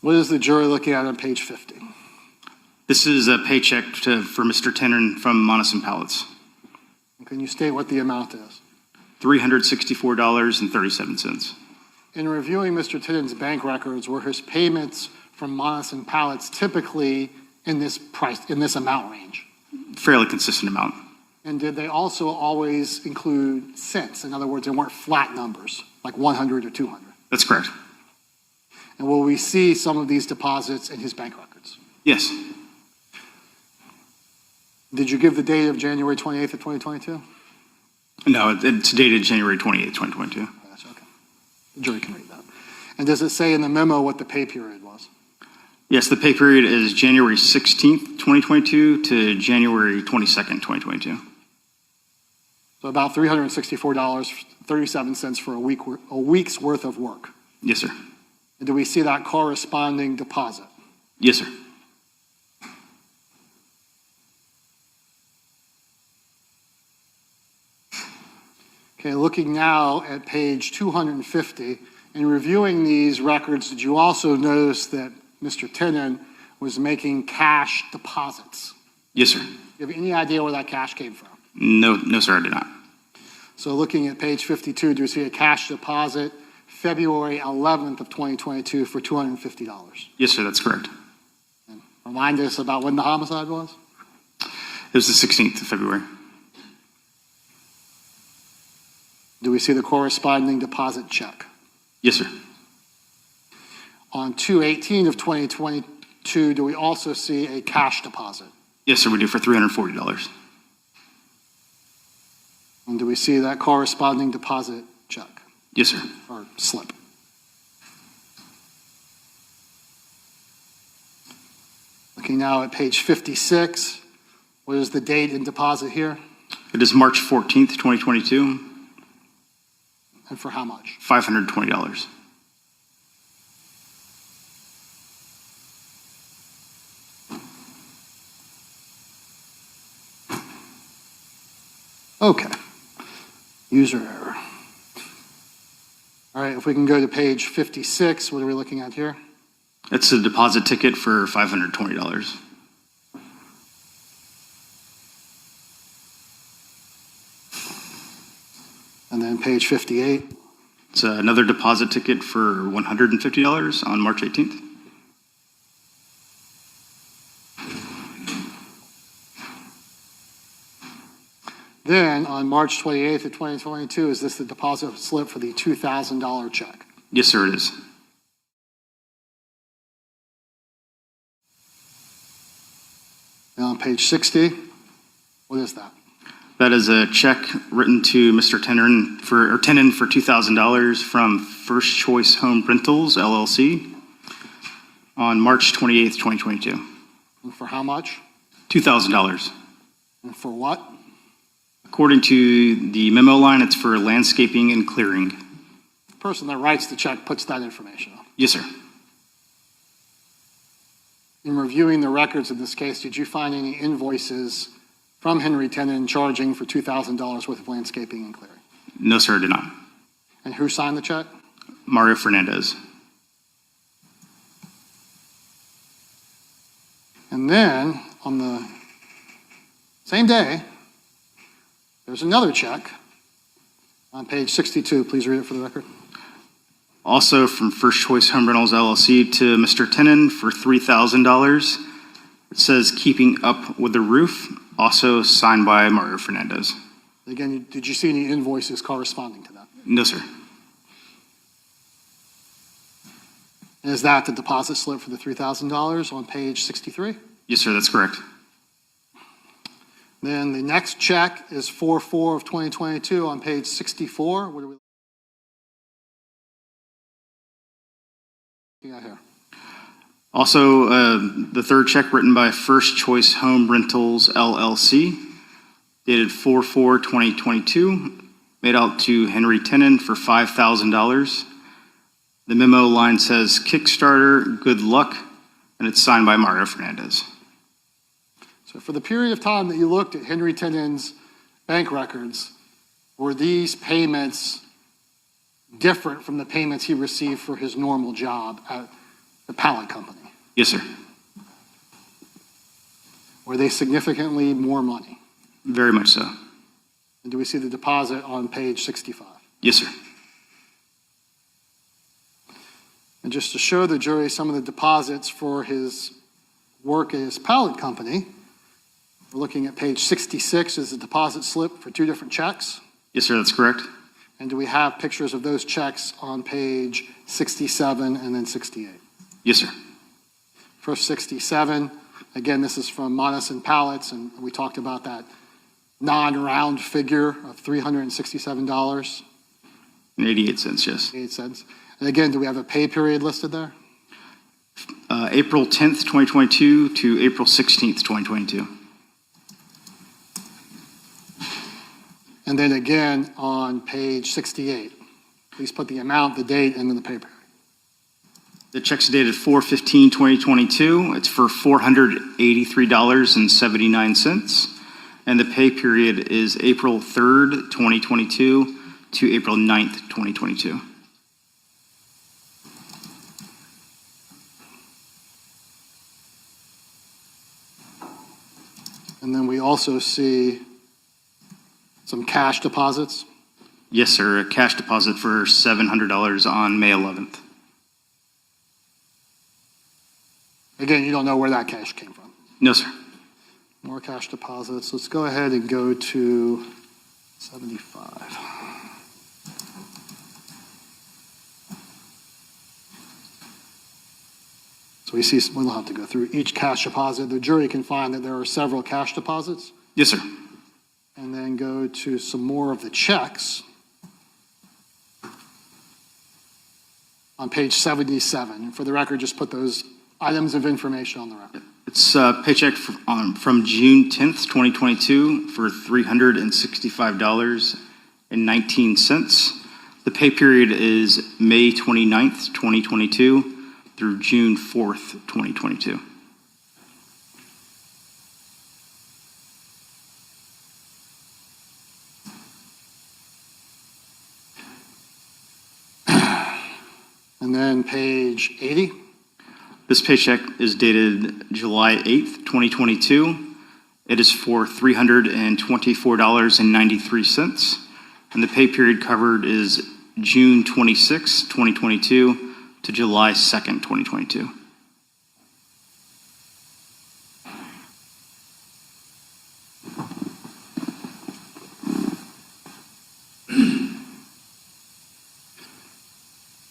What is the jury looking at on page 50? This is a paycheck for Mr. Tenon from Monessen Pallets. Can you state what the amount is? $364.37. In reviewing Mr. Tenon's bank records, were his payments from Monessen Pallets typically in this amount range? Fairly consistent amount. And did they also always include cents? In other words, they weren't flat numbers, like 100 or 200. That's correct. And will we see some of these deposits in his bank records? Yes. Did you give the date of January 28th of 2022? No, it's dated January 28th, 2022. That's okay. The jury can read that. And does it say in the memo what the pay period was? Yes, the pay period is January 16th, 2022 to January 22nd, 2022. So about $364.37 for a week's worth of work. Yes, sir. And do we see that corresponding deposit? Yes, sir. Okay, looking now at page 250, in reviewing these records, did you also notice that Mr. Tenon was making cash deposits? Yes, sir. Do you have any idea where that cash came from? No, sir, I did not. So looking at page 52, do you see a cash deposit February 11th of 2022 for $250? Yes, sir, that's correct. And remind us about when the homicide was? It was the 16th of February. Do we see the corresponding deposit check? Yes, sir. On 2/18 of 2022, do we also see a cash deposit? Yes, sir, we do for $340. And do we see that corresponding deposit check? Yes, sir. Or slip? Looking now at page 56, what is the date and deposit here? It is March 14th, 2022. And for how much? $520. Okay. User error. All right, if we can go to page 56, what are we looking at here? It's a deposit ticket for $520. And then page 58. It's another deposit ticket for $150 on March 18th. Then on March 28th of 2022, is this the deposit slip for the $2,000 check? Yes, sir, it is. And on page 60, what is that? That is a check written to Mr. Tenon for $2,000 from First Choice Home Rentals, LLC, on March 28th, 2022. And for how much? $2,000. And for what? According to the memo line, it's for landscaping and clearing. The person that writes the check puts that information on. Yes, sir. In reviewing the records in this case, did you find any invoices from Henry Tenon charging for $2,000 worth of landscaping and clearing? No, sir, I did not. And who signed the check? Mario Fernandez. And then on the same day, there's another check on page 62. Please read it for the record. Also from First Choice Home Rentals, LLC, to Mr. Tenon for $3,000. It says keeping up with the roof, also signed by Mario Fernandez. Again, did you see any invoices corresponding to that? No, sir. And is that the deposit slip for the $3,000 on page 63? Yes, sir, that's correct. Then the next check is 4/4 of 2022 on page 64. What are we looking at here? Also, the third check written by First Choice Home Rentals, LLC, dated 4/4/2022, made out to Henry Tenon for $5,000. The memo line says Kickstarter, good luck, and it's signed by Mario Fernandez. So for the period of time that you looked at Henry Tenon's bank records, were these payments different from the payments he received for his normal job at the pallet company? Yes, sir. Were they significantly more money? Very much so. And do we see the deposit on page 65? Yes, sir. And just to show the jury some of the deposits for his work at his pallet company, we're looking at page 66 is a deposit slip for 2 different checks. Yes, sir, that's correct. And do we have pictures of those checks on page 67 and then 68? Yes, sir. For 67, again, this is from Monison Pallets, and we talked about that non-round figure of $367. 88 cents, yes. 8 cents. And again, do we have a pay period listed there? April 10th, 2022 to April 16th, 2022. And then again, on page 68, please put the amount, the date, and then the pay period. The check's dated 4/15/2022. It's for $483.79. And the pay period is April 3rd, 2022 to April 9th, 2022. And then we also see some cash deposits. Yes, sir. A cash deposit for $700 on May 11th. Again, you don't know where that cash came from. No, sir. More cash deposits. Let's go ahead and go to 75. So we see, we'll have to go through each cash deposit. The jury can find that there are several cash deposits. Yes, sir. And then go to some more of the checks. On page 77. And for the record, just put those items of information on the record. It's a paycheck from June 10th, 2022 for $365.19. The pay period is May 29th, 2022 through June 4th, 2022. And then page 80. This paycheck is dated July 8th, 2022. It is for $324.93. And the pay period covered is June 26th, 2022 to July 2nd, 2022.